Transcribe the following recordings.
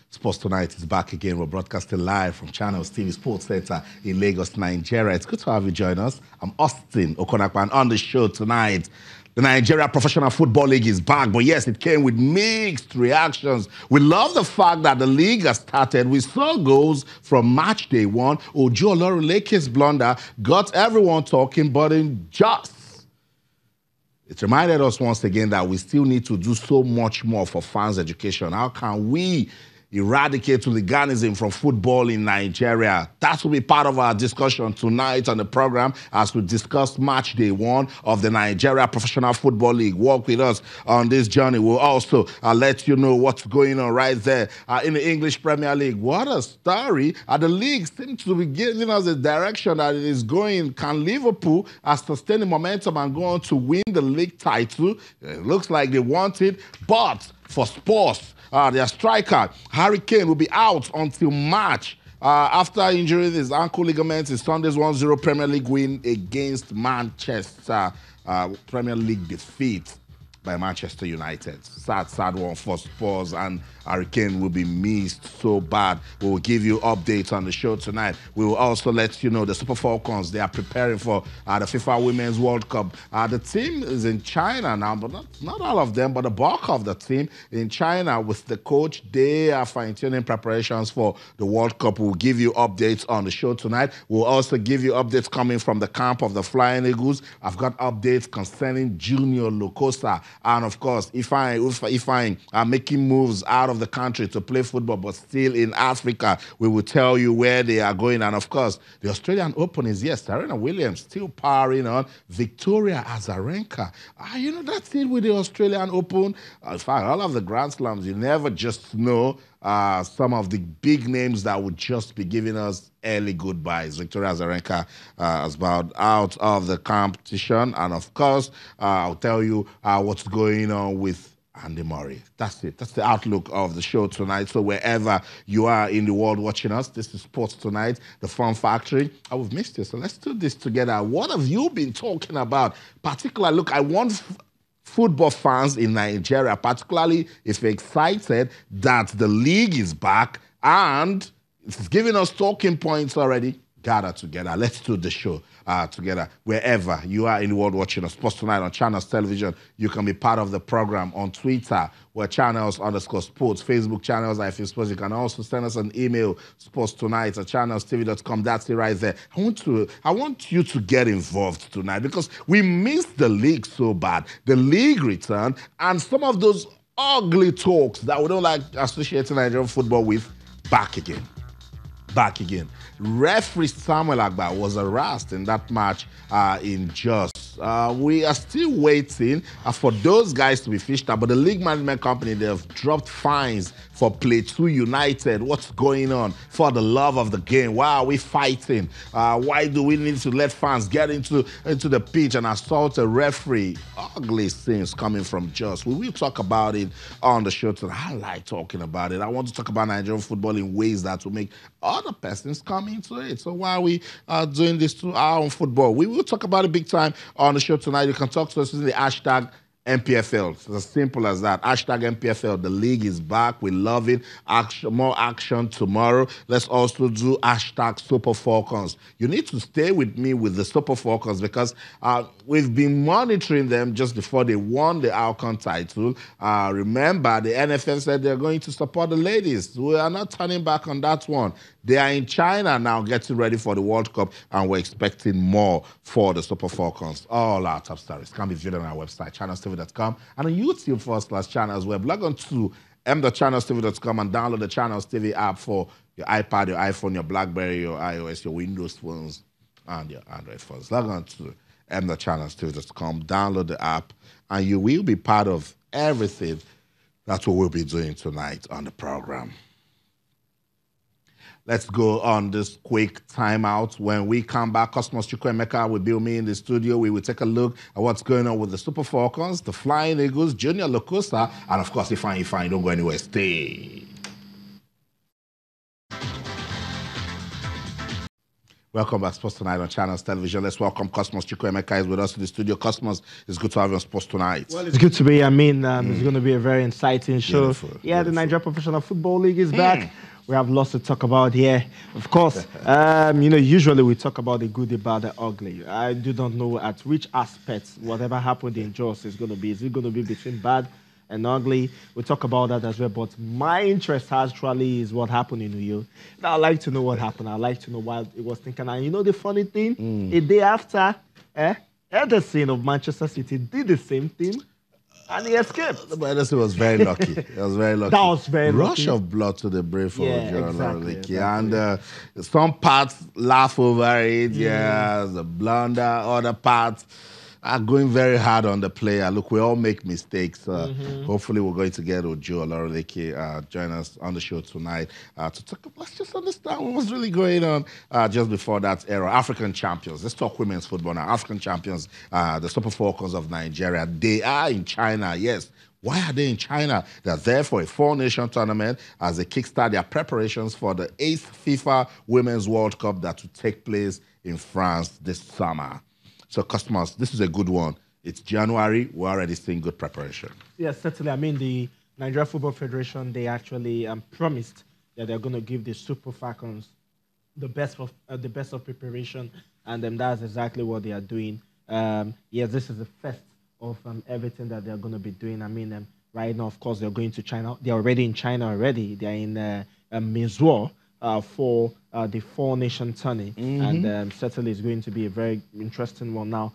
Sports Tonight is back again. We're broadcasting live from Channels TV Sports Center in Lagos, Nigeria. It's good to have you join us. I'm Austin Okonakwan on the show tonight. The Nigeria Professional Football League is back, but yes, it came with mixed reactions. We love the fact that the league has started. We saw goals from match day one. Ojo Oloruleke's blunder got everyone talking, but it reminded us once again that we still need to do so much more for fans' education. How can we eradicate hooliganism from football in Nigeria? That will be part of our discussion tonight on the program as we discuss match day one of the Nigeria Professional Football League. Walk with us on this journey. We'll also let you know what's going on right there in the English Premier League. What a story. The league seems to be giving us a direction that it is going. Can Liverpool sustain the momentum and go on to win the league title? It looks like they want it, but for Spurs, their striker, Harry Kane, will be out until March after injuring his ankle ligaments in Sunday's 1-0 Premier League win against Manchester. Premier League defeat by Manchester United. Sad one for Spurs, and Harry Kane will be missed so bad. We will give you updates on the show tonight. We will also let you know the Super Falcons, they are preparing for the FIFA Women's World Cup. The team is in China now, but not all of them, but the bulk of the team in China with the coach. They are fine-tuning preparations for the World Cup. We'll give you updates on the show tonight. We'll also give you updates coming from the camp of the Flying Eagles. I've got updates concerning Junior Lokosa, and of course, if I are making moves out of the country to play football, but still in Africa. We will tell you where they are going. And of course, the Australian Open is, yes, Serena Williams still powering on. Victoria Azarenka. That's it with the Australian Open. In fact, all of the Grand Slams, you never just know some of the big names that would just be giving us early goodbyes. Victoria Azarenka has bowed out of the competition. And of course, I'll tell you what's going on with Andy Murray. That's it. That's the outlook of the show tonight. So wherever you are in the world watching us, this is Sports Tonight, the Fun Factory. We've missed you, so let's do this together. What have you been talking about? Particularly, look, I want football fans in Nigeria, particularly if you're excited that the league is back and it's giving us talking points already. Gather together. Let's do the show together. Wherever you are in the world watching us, Sports Tonight on Channels Television, you can be part of the program on Twitter, where Channels_sports, Facebook Channels, I Feel Sports. You can also send us an email, sportstonight@channelstv.com. That's it right there. I want you to get involved tonight because we missed the league so bad. The league returned, and some of those ugly talks that we don't like associating Nigerian football with, back again. Referee Samuel Agba was harassed in that match in Jos. We are still waiting for those guys to be fished out, but the league management company, they have dropped fines for Plateau United. What's going on? For the love of the game, why are we fighting? Why do we need to let fans get into the pitch and assault a referee? Ugly things coming from Jos. We will talk about it on the show today. I like talking about it. I want to talk about Nigerian football in ways that will make other persons come into it. So why are we doing this to our own football? We will talk about it big time on the show tonight. You can talk to us using the hashtag MPFL. It's as simple as that. Hashtag MPFL. The league is back. We love it. More action tomorrow. Let's also do hashtag Super Falcons. You need to stay with me with the Super Falcons because we've been monitoring them just before they won the Alcon title. Remember, the NFF said they're going to support the ladies. We are not turning back on that one. They are in China now getting ready for the World Cup, and we're expecting more for the Super Falcons. All our top stories can be viewed on our website, channelstv.com, and on YouTube /channelsweb. Log on to m.channelstv.com and download the Channels TV app for your iPad, your iPhone, your BlackBerry, your iOS, your Windows phones, and your Android phones. Log on to m.channelstv.com, download the app, and you will be part of everything. That's what we'll be doing tonight on the program. Let's go on this quick timeout. When we come back, Cosmos Chukwuemeka will be with me in the studio. We will take a look at what's going on with the Super Falcons, the Flying Eagles, Junior Lokosa, and of course, if I don't go anywhere, stay. Welcome back, Sports Tonight on Channels Television. Let's welcome Cosmos Chukwuemeka is with us in the studio. Cosmos, it's good to have you on Sports Tonight. Well, it's good to be. It's going to be a very exciting show. Beautiful. The Nigeria Professional Football League is back. We have lots to talk about here. Of course, usually we talk about the good, the bad, the ugly. I do not know at which aspect whatever happened in Jos is going to be. Is it going to be between bad and ugly? We'll talk about that as well. But my interest actually is what happened in New York. Now, I'd like to know what happened. I'd like to know why it was thinking. And you know the funny thing? A day after, Ederson of Manchester City did the same thing. And he escaped. Ederson was very lucky. He was very lucky. That was very Rush lucky. of blood to the brain for Exactly. And some parts laugh over it. Yes, the blunder. Other parts are going very hard on the player. Look, we all make mistakes. Hopefully, we're going to get Ojo Olorunleke join us on the show tonight to talk about, let's just understand what was really going on just before that era. African champions. Let's talk women's football now. African champions, the Super Falcons of Nigeria. They are in China, yes. Why are they in China? They're there for a four-nation tournament as they kickstart their preparations for the 8th FIFA Women's World Cup that will take place in France this summer. So, customers, this is a good one. It's January. We're already seeing good preparation. Yes, certainly. I mean, the Nigeria Football Federation, they actually promised that they're going to give the Super Falcons the best of preparation, and that's exactly what they are doing. Yes, this is the first of everything that they're going to be doing. I mean, right now, of course, they're going to China. They're already in China already. They're in Mizuo for the four-nation tourney, and certainly it's going to be a very interesting one. Now,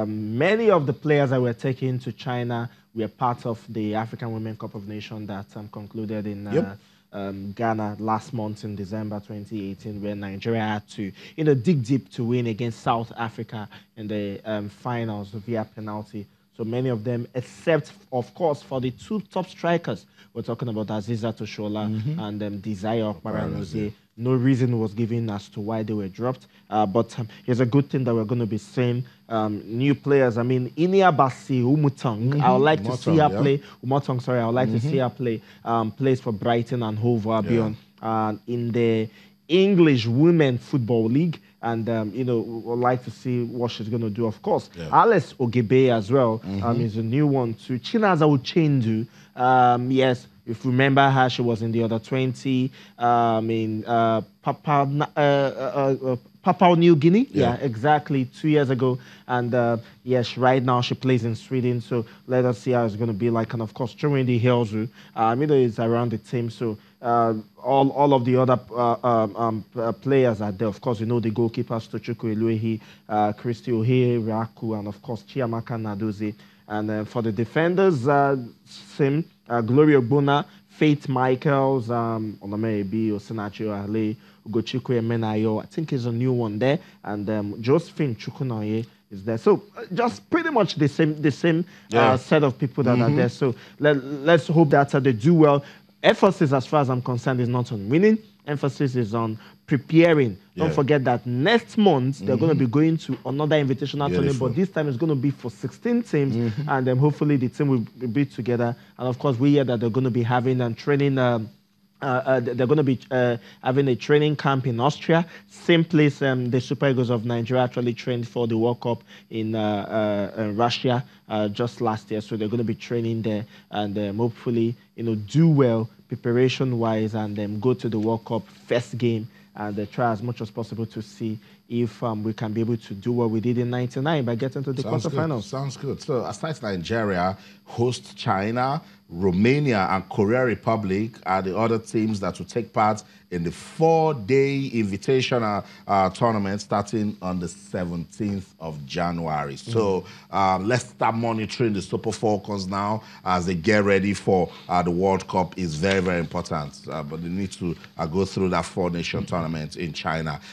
many of the players that were taken to China were part of the African Women Cup of Nations that concluded in Ghana last month in December 2018, where Nigeria had to, dig deep to win against South Africa in the finals via penalty. So many of them, except, of course, for the two top strikers. We're talking about Aziza Toshola and Desire Okparanozie. No reason was given as to why they were dropped. But it's a good thing that we're going to be seeing new players. I mean, Inia Basi Umutong, I would like to see her play. Umutong, sorry, I would like to see her play. Plays for Brighton and Hove Albion in the English Women Football League. And, we'd like to see what she's going to do, of course. Alice Ogebe as well is a new one too. Chinaza Uchendu, yes, if you remember her, she was in the under 20 in Papua New Guinea. Yeah, exactly, 2 years ago. And yes, right now she plays in Sweden. So let us see how it's going to be like. And of course, Chumwendi Hilzu, is around the team. So all of the other players are there. Of course, the goalkeepers, Tochukwu Eluehi, Christy Ohe, Raku, and of course, Chiamaka Nadozie. And for the defenders, same, Gloria Ogbonna, Faith Michaels, Onamebi, Osinachi Ale, Ugochukwu Emenayo. I think is a new one there. And Josephine Chukwunoye is there. So just pretty much the same set of people that are there. So let's hope that they do well. Emphasis, as far as I'm concerned, is not on winning. Emphasis is on preparing. Don't forget that next month they're going to be going to another invitational tournament, but this time it's going to be for 16 teams, and then hopefully the team will be together. And of course, we hear that they're going to be having and training. They're going to be having a training camp in Austria, same place the Super Eagles of Nigeria actually trained for the World Cup in Russia just last year. So they're going to be training there, and hopefully do well preparation-wise, and then go to the World Cup first game and try as much as possible to see if we can be able to do what we did in '99 by getting to the quarterfinals. Sounds good. So aside Nigeria, host China, Romania, and Korea Republic are the other teams that will take part in the 4-day invitational tournament starting on the 17th of January. So let's start monitoring the Super Falcons now as they get ready for the World Cup. Is very, very important. But they need to go through that 4-nation tournament in China.